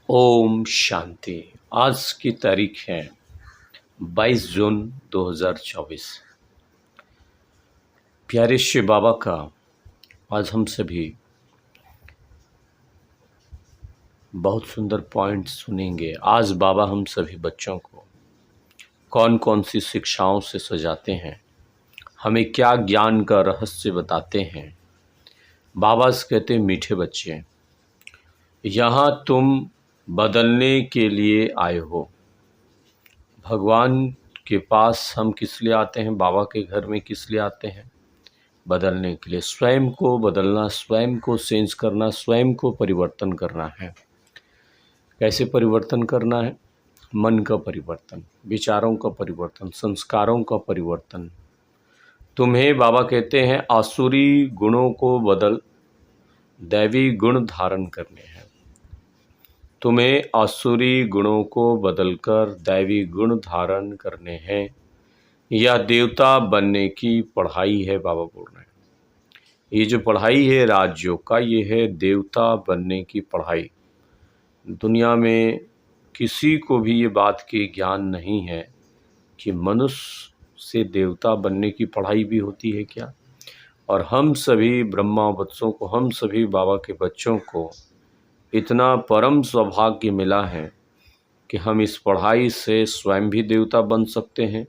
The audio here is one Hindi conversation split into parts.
ओम शांति। आज की तारीख है 22 जून 2024। प्यारे शिव बाबा का आज हम सभी बहुत सुंदर पॉइंट सुनेंगे। आज बाबा हम सभी बच्चों को कौन कौन सी शिक्षाओं से सजाते हैं, हमें क्या ज्ञान का रहस्य बताते हैं। बाबा से कहते हैं, मीठे बच्चे, यहाँ तुम बदलने के लिए आए हो। भगवान के पास हम किस लिए आते हैं, बाबा के घर में किस लिए आते हैं? बदलने के लिए। स्वयं को बदलना, स्वयं को चेंज करना, स्वयं को परिवर्तन करना है। कैसे परिवर्तन करना है? मन का परिवर्तन, विचारों का परिवर्तन, संस्कारों का परिवर्तन। तुम्हें बाबा कहते हैं आसुरी गुणों को बदल दैवी गुण धारण करने हैं। तुम्हें आसुरी गुणों को बदलकर दैवी गुण धारण करने हैं। यह देवता बनने की पढ़ाई है। बाबा बोल रहे हैं ये जो पढ़ाई है राजयोग का, ये है देवता बनने की पढ़ाई। दुनिया में किसी को भी ये बात की ज्ञान नहीं है कि मनुष्य से देवता बनने की पढ़ाई भी होती है क्या। और हम सभी ब्रह्मा वत्सों को, हम सभी बाबा के बच्चों को इतना परम सौभाग्य मिला है कि हम इस पढ़ाई से स्वयं भी देवता बन सकते हैं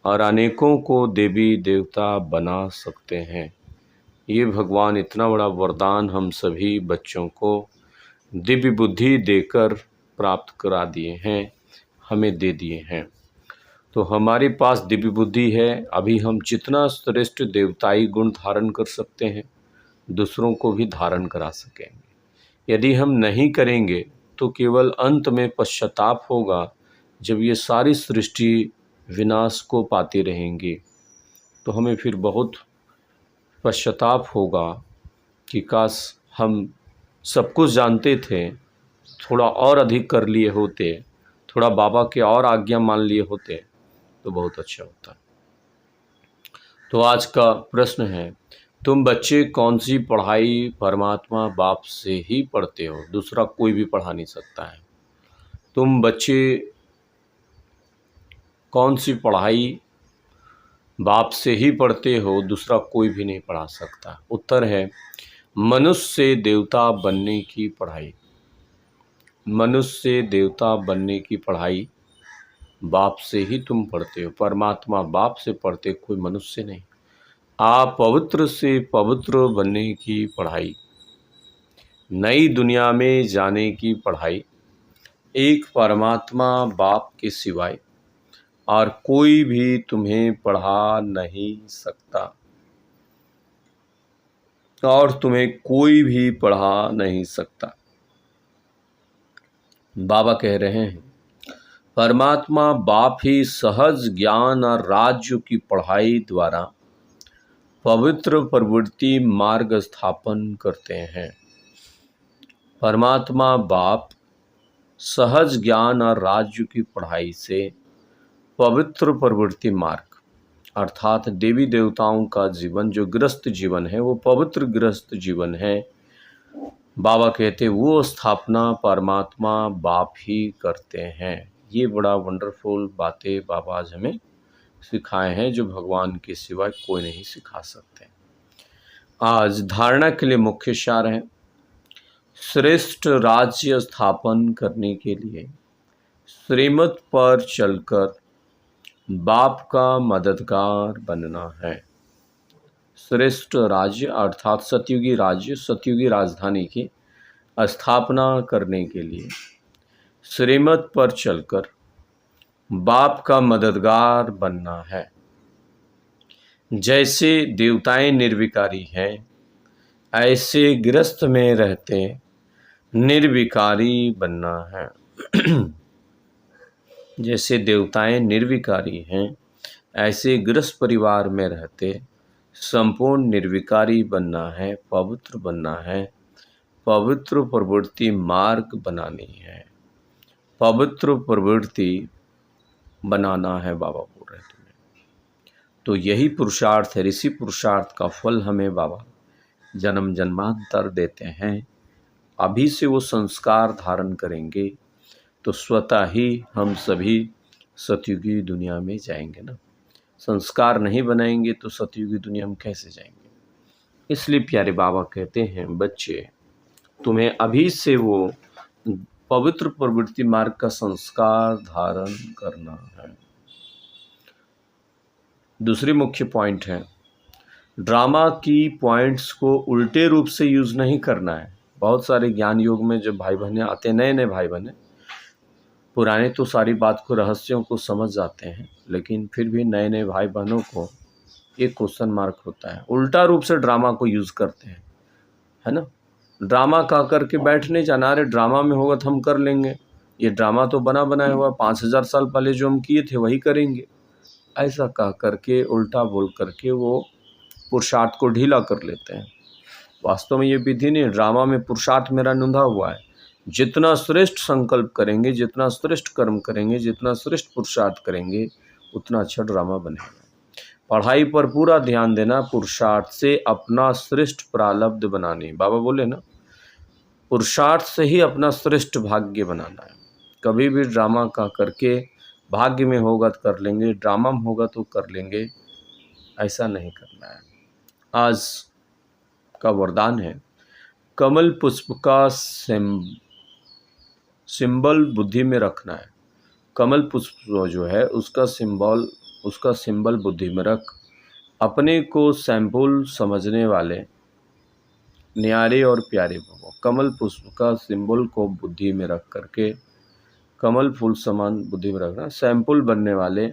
और अनेकों को देवी देवता बना सकते हैं। ये भगवान इतना बड़ा वरदान हम सभी बच्चों को दिव्य बुद्धि देकर प्राप्त करा दिए हैं, हमें दे दिए हैं। तो हमारे पास दिव्य बुद्धि है। अभी हम जितना श्रेष्ठ देवताई गुण धारण कर सकते हैं, दूसरों को भी धारण करा सकेंगे। यदि हम नहीं करेंगे तो केवल अंत में पश्चाताप होगा, जब ये सारी सृष्टि विनाश को पाती रहेंगी तो हमें फिर बहुत पश्चाताप होगा कि काश हम सब कुछ जानते थे, थोड़ा और अधिक कर लिए होते, थोड़ा बाबा के और आज्ञा मान लिए होते तो बहुत अच्छा होता। तो आज का प्रश्न है, तुम बच्चे कौन सी पढ़ाई परमात्मा बाप से ही पढ़ते हो, दूसरा कोई भी पढ़ा नहीं सकता है। तुम बच्चे कौन सी पढ़ाई बाप से ही पढ़ते हो, दूसरा कोई भी नहीं पढ़ा सकता। उत्तर है मनुष्य से देवता बनने की पढ़ाई। मनुष्य से देवता बनने की पढ़ाई बाप से ही तुम पढ़ते हो। परमात्मा बाप से पढ़ते, कोई मनुष्य नहीं। आप पवित्र से पवित्र बनने की पढ़ाई, नई दुनिया में जाने की पढ़ाई, एक परमात्मा बाप के सिवाय और कोई भी तुम्हें पढ़ा नहीं सकता और तुम्हें कोई भी पढ़ा नहीं सकता। बाबा कह रहे हैं परमात्मा बाप ही सहज ज्ञान और राज्य की पढ़ाई द्वारा पवित्र प्रवृत्ति मार्ग स्थापन करते हैं। परमात्मा बाप सहज ज्ञान और राज्य की पढ़ाई से पवित्र प्रवृत्ति मार्ग अर्थात देवी देवताओं का जीवन, जो गृहस्थ जीवन है, वो पवित्र गृहस्थ जीवन है। बाबा कहते वो स्थापना परमात्मा बाप ही करते हैं। ये बड़ा वंडरफुल बातें बाबा आज हमें सिखाए हैं, जो भगवान के सिवाय कोई नहीं सिखा सकते। आज धारणा के लिए मुख्य सार है, श्रेष्ठ राज्य स्थापन करने के लिए श्रीमत पर चलकर बाप का मददगार बनना है। श्रेष्ठ राज्य अर्थात सतयुगी राज्य, सतयुगी राजधानी की स्थापना करने के लिए श्रीमत पर चलकर बाप का मददगार बनना है। जैसे देवताएं निर्विकारी हैं, ऐसे गृहस्थ में रहते निर्विकारी बनना है। जैसे देवताएं निर्विकारी हैं, ऐसे गृहस्थ परिवार में रहते संपूर्ण निर्विकारी बनना है, पवित्र बनना है, पवित्र प्रवृत्ति मार्ग बनानी है, पवित्र प्रवृत्ति बनाना है। बाबा बोल रहे तुम्हें, तो यही पुरुषार्थ है। इसी पुरुषार्थ का फल हमें बाबा जन्म जन्मांतर देते हैं अभी से वो संस्कार धारण करेंगे तो स्वतः ही हम सभी सतयुगी दुनिया में जाएंगे ना। संस्कार नहीं बनाएंगे तो सतयुगी दुनिया में कैसे जाएंगे। इसलिए प्यारे बाबा कहते हैं, बच्चे तुम्हें अभी से वो पवित्र प्रवृत्ति मार्ग का संस्कार धारण करना है। दूसरी मुख्य पॉइंट है, ड्रामा की पॉइंट्स को उल्टे रूप से यूज नहीं करना है। बहुत सारे ज्ञान योग में जो भाई बहने आते हैं, नए नए भाई बहने, पुराने तो सारी बात को रहस्यों को समझ जाते हैं, लेकिन फिर भी नए नए भाई बहनों को एक क्वेश्चन मार्क होता है, उल्टा रूप से ड्रामा को यूज करते हैं, है ना। ड्रामा कह करके बैठने जाना, अरे ड्रामा में होगा तो हम कर लेंगे, ये ड्रामा तो बना बनाया हुआ 5000 साल पहले जो हम किए थे वही करेंगे, ऐसा कह करके उल्टा बोल करके वो पुरुषार्थ को ढीला कर लेते हैं। वास्तव में ये विधि नहीं, ड्रामा में पुरुषार्थ मेरा नूंधा हुआ है। जितना श्रेष्ठ संकल्प करेंगे, जितना श्रेष्ठ कर्म करेंगे, जितना श्रेष्ठ पुरुषार्थ करेंगे, उतना अच्छा ड्रामा बनेगा। पढ़ाई पर पूरा ध्यान देना, पुरुषार्थ से अपना श्रेष्ठ प्रारब्ध बनाने, बाबा बोले ना, पुरुषार्थ से ही अपना श्रेष्ठ भाग्य बनाना है। कभी भी ड्रामा का करके भाग्य में होगा तो कर लेंगे, ड्रामा में होगा तो कर लेंगे, ऐसा नहीं करना है। आज का वरदान है, कमल पुष्प का सिंबल बुद्धि में रखना है। कमल पुष्प जो है उसका सिंबल बुद्धि में रख, अपने को सैंपल समझने वाले न्यारे और प्यारे भवो। कमल पुष्प का सिंबल को बुद्धि में रख करके, कमल फूल समान बुद्धि में रखना, सैंपल बनने वाले,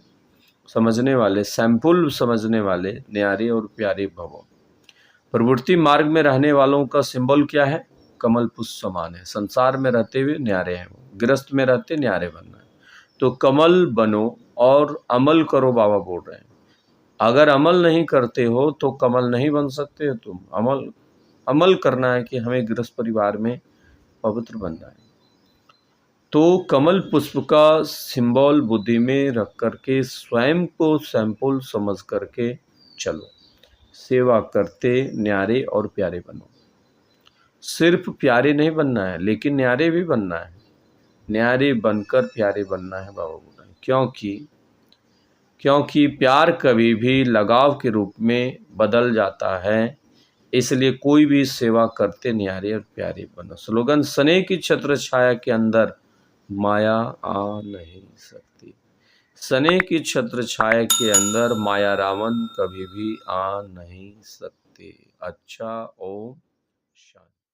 समझने वाले, सैंपल समझने वाले न्यारे और प्यारे भवो। प्रवृत्ति मार्ग में रहने वालों का सिंबल क्या है? कमल पुष्प समान है। संसार में रहते हुए न्यारे हैं, वो गृहस्थ में रहते न्यारे बनना है। तो कमल बनो और अमल करो, बाबा बोल रहे हैं। अगर अमल नहीं करते हो तो कमल नहीं बन सकते हो तुम। अमल करना है कि हमें गृहस्थ परिवार में पवित्र बनना है। तो कमल पुष्प का सिंबल बुद्धि में रख करके स्वयं को सैंपल समझ करके चलो, सेवा करते न्यारे और प्यारे बनो। सिर्फ प्यारे नहीं बनना है, लेकिन न्यारे भी बनना है। न्यारे बनकर प्यारे बनना है, बाबा बोल रहे हैं। क्योंकि प्यार कभी भी लगाव के रूप में बदल जाता है। इसलिए कोई भी सेवा करते न्यारे और प्यारे बनो। स्लोगन, स्नेह की छत्र छाया के अंदर माया आ नहीं सकती। स्नेह की छत्र छाया के अंदर माया रावण कभी भी आ नहीं सकते। अच्छा, ओम शांति।